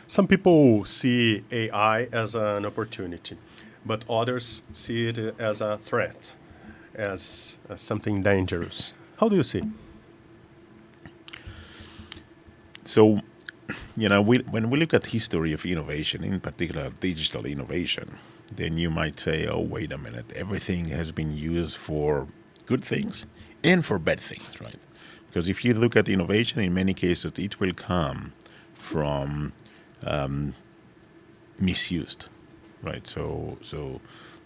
Some people see AI as an opportunity, but others see it as a threat, as something dangerous. How do you see? So, when we look at history of innovation, in particular digital innovation, then you might say, oh, wait a minute, everything has been used for good things and for bad things, right? Because if you look at innovation, in many cases, it will come from misused, right? So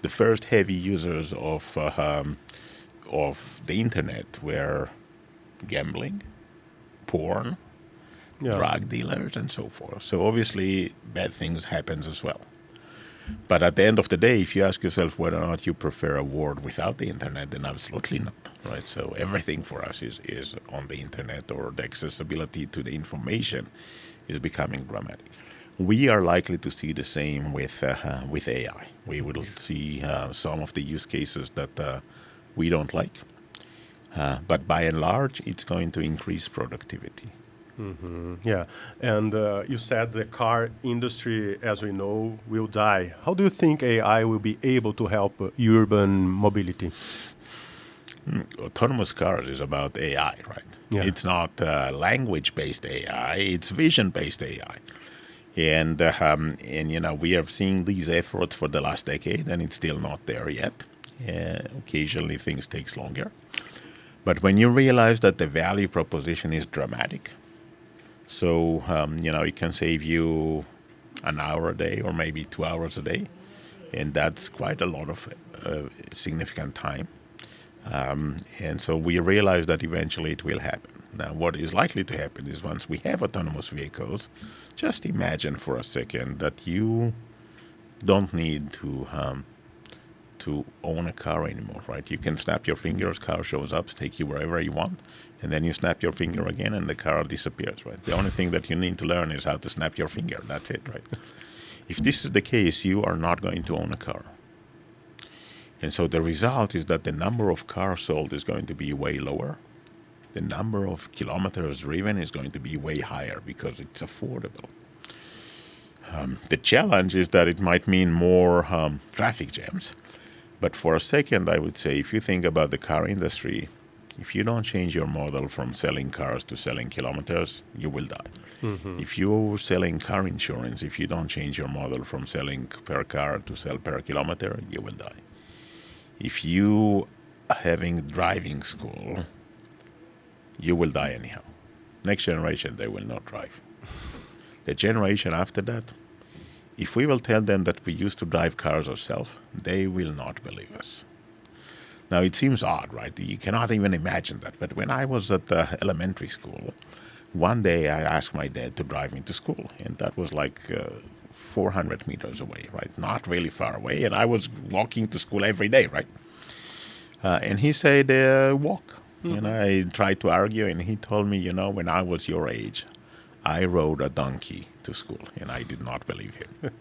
the first heavy users of the internet were gambling, porn, drug dealers, and so forth. So obviously, bad things happen as well. But at the end of the day, if you ask yourself whether or not you prefer a world without the internet, then absolutely not, right? So everything for us is on the internet, or the accessibility to the information is becoming dramatic. We are likely to see the same with AI. We will see some of the use cases that we don't like, but by and large, it's going to increase productivity. Mm-hmm. Yeah, and you said the car industry, as we know, will die. How do you think AI will be able to help urban mobility? Autonomous cars is about AI, right? Yeah. It's not language-based AI; it's vision-based AI. And we are seeing these efforts for the last decade, and it's still not there yet. Occasionally, things takes longer. But when you realize that the value proposition is dramatic, so, it can save you an hour a day or maybe 2 hours a day. And that's quite a lot of significant time. And so we realize that eventually it will happen. Now, what is likely to happen is once we have autonomous vehicles, just imagine for a second that you don't need to own a car anymore, right? You can snap your fingers, car shows up, take you wherever you want, and then you snap your finger again and the car disappears, right? The only thing that you need to learn is how to snap your finger. That's it, right? If this is the case, you are not going to own a car. And so the result is that the number of cars sold is going to be way lower. The number of kilometers driven is going to be way higher because it's affordable. The challenge is that it might mean more traffic jams. But for a second, I would say, if you think about the car industry, if you don't change your model from selling cars to selling kilometers, you will die. Mm-hmm. If you're selling car insurance, if you don't change your model from selling per car to sell per kilometer, you will die. If you are having driving school, you will die anyhow. Next generation, they will not drive. The generation after that, if we will tell them that we used to drive cars ourselves, they will not believe us. Now, it seems odd, right? You cannot even imagine that. But when I was at elementary school, one day I asked my dad to drive me to school. And that was like 400 meters away, right? Not really far away. And I was walking to school every day, right? And he said, walk. Mm-hmm. And I tried to argue, and he told me, when I was your age, I rode a donkey to school, and I did not believe him.